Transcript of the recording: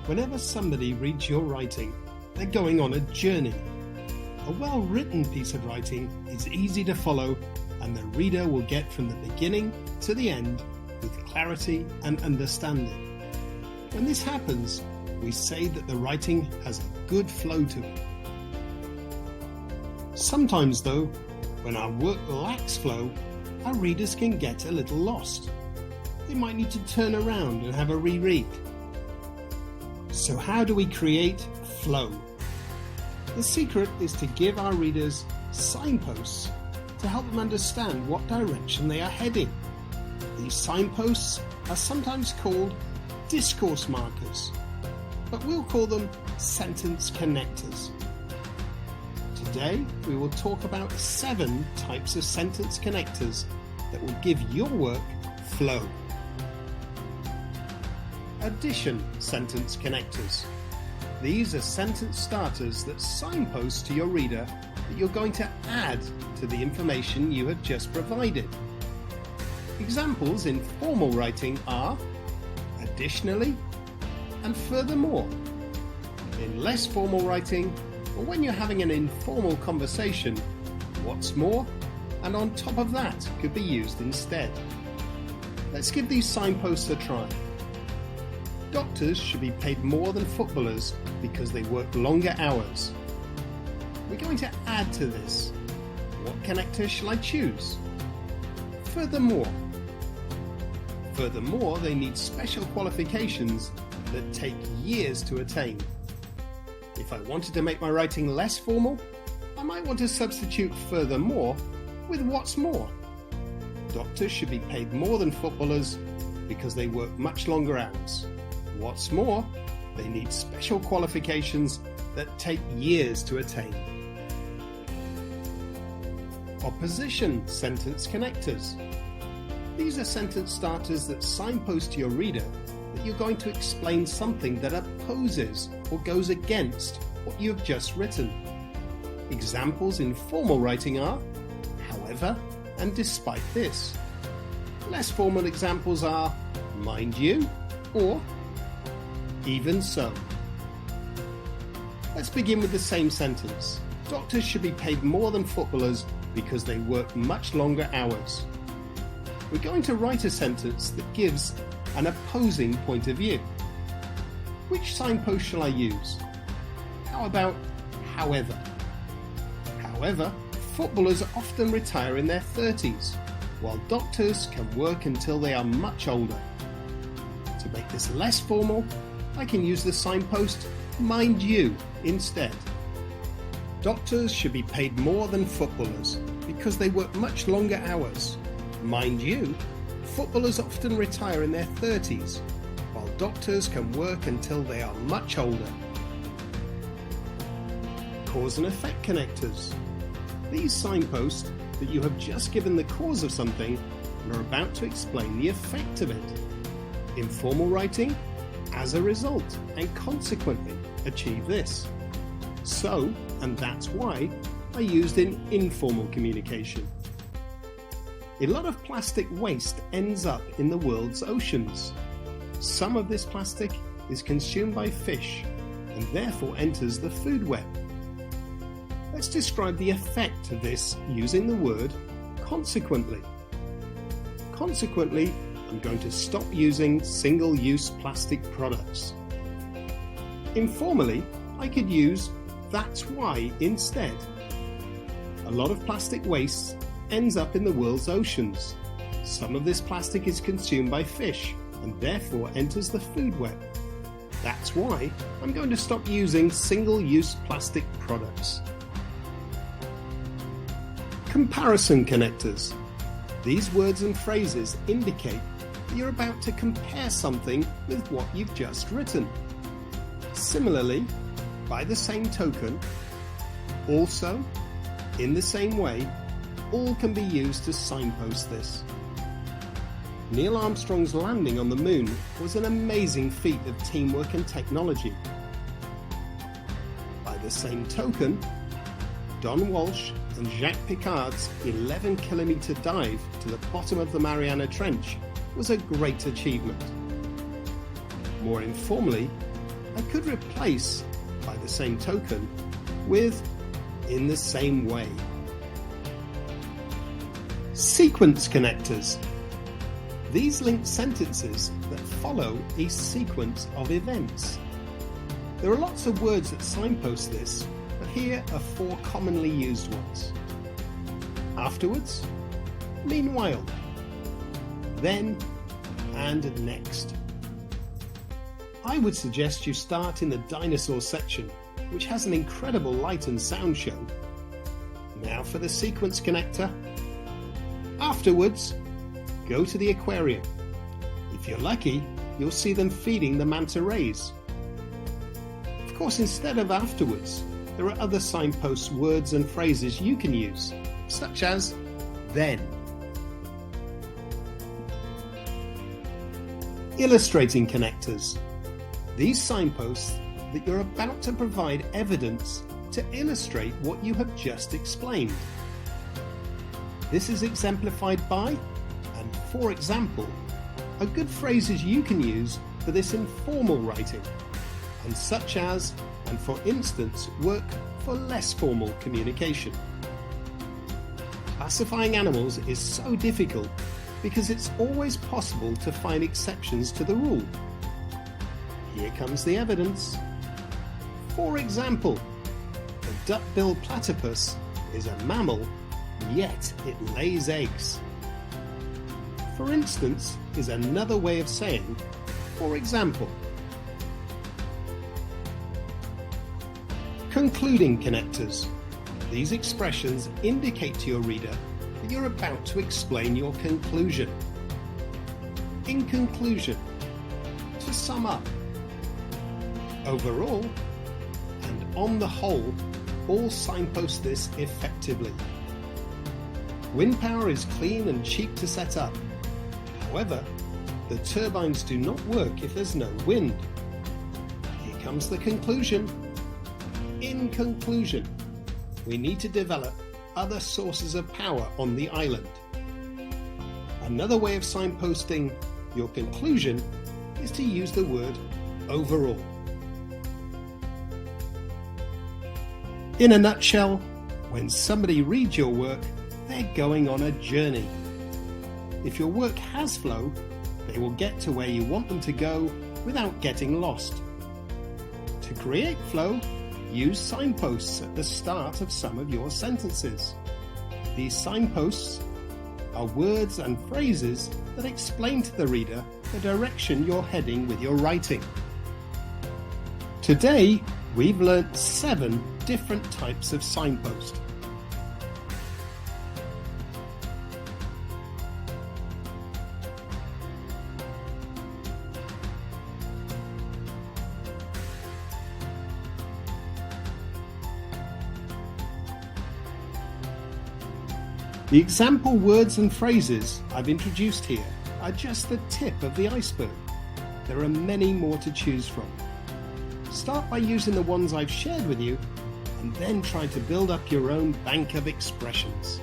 Whenever somebody reads your writing, they're going on a journey. A well-written piece of writing is easy to follow, and the reader will get from the beginning to the end with clarity and understanding. When this happens, we say that the writing has a good flow to it. Sometimes though, when our work lacks flow, our readers can get a little lost. They might need to turn around and have a reread. So how do we create flow? The secret is to give our readers signposts to help them understand what direction they are heading. These signposts are sometimes called discourse markers, but we'll call them sentence connectors. Today we will talk about 7 types of sentence connectors that will give your work flow. Addition sentence connectors. These are sentence starters that signpost to your reader that you're going to add to the information you have just provided. Examples in formal writing are additionally and furthermore. In less formal writing, or when you're having an informal conversation, what's more and on top of that could be used instead. Let's give these signposts a try. Doctors should be paid more than footballers because they work longer hours. We're going to add to this. What connector shall I choose? Furthermore. Furthermore, they need special qualifications that take years to attain. If I wanted to make my writing less formal, I might want to substitute furthermore with what's more. Doctors should be paid more than footballers because they work much longer hours. What's more, they need special qualifications that take years to attain. Opposition sentence connectors. These are sentence starters that signpost to your reader that you're going to explain something that opposes or goes against what you have just written. Examples in formal writing are however and despite this. Less formal examples are mind you or even so. Let's begin with the same sentence. Doctors should be paid more than footballers because they work much longer hours. We're going to write a sentence that gives an opposing point of view. Which signpost shall I use? How about however? However, footballers often retire in their 30s, while doctors can work until they are much older. To make this less formal, I can use the signpost mind you instead. Doctors should be paid more than footballers because they work much longer hours. Mind you, footballers often retire in their 30s, while doctors can work until they are much older. Cause and effect connectors. These signposts that you have just given the cause of something and are about to explain the effect of it. In formal writing, as a result and consequently achieve this. So, and that's why, I used in informal communication. A lot of plastic waste ends up in the world's oceans. Some of this plastic is consumed by fish and therefore enters the food web. Let's describe the effect of this using the word consequently. Consequently, I'm going to stop using single-use plastic products. Informally, I could use that's why instead. A lot of plastic waste ends up in the world's oceans. Some of this plastic is consumed by fish and therefore enters the food web. That's why I'm going to stop using single-use plastic products. Comparison connectors. These words and phrases indicate that you're about to compare something with what you've just written. Similarly, by the same token, also, in the same way, all can be used to signpost this. Neil Armstrong's landing on the moon was an amazing feat of teamwork and technology. By the same token, Don Walsh and Jacques Piccard's 11-kilometre dive to the bottom of the Mariana Trench was a great achievement. More informally, I could replace, by the same token, with in the same way. Sequence connectors. These link sentences that follow a sequence of events. There are lots of words that signpost this, but here are 4 commonly used ones. Afterwards, meanwhile, then, and next. I would suggest you start in the dinosaur section, which has an incredible light and sound show. Now for the sequence connector. Afterwards, go to the aquarium. If you're lucky, you'll see them feeding the manta rays. Of course, instead of afterwards, there are other signpost words and phrases you can use, such as then. Illustrating connectors. These signposts that you're about to provide evidence to illustrate what you have just explained. This is exemplified by, and for example, are good phrases you can use for this informal writing, and such as, and for instance, work for less formal communication. Classifying animals is so difficult because it's always possible to find exceptions to the rule. Here comes the evidence. For example, the duck-billed platypus is a mammal, yet it lays eggs. For instance is another way of saying, for example. Concluding connectors. These expressions indicate to your reader that you're about to explain your conclusion. In conclusion, to sum up. Overall, and on the whole, all signpost this effectively. Wind power is clean and cheap to set up. However, the turbines do not work if there's no wind. Here comes the conclusion. In conclusion, we need to develop other sources of power on the island. Another way of signposting your conclusion is to use the word overall. In a nutshell, when somebody reads your work, they're going on a journey. If your work has flow, they will get to where you want them to go without getting lost. To create flow, use signposts at the start of some of your sentences. These signposts are words and phrases that explain to the reader the direction you're heading with your writing. Today, we've learnt 7 different types of signpost. The example words and phrases I've introduced here are just the tip of the iceberg. There are many more to choose from. Start by using the ones I've shared with you, and then try to build up your own bank of expressions.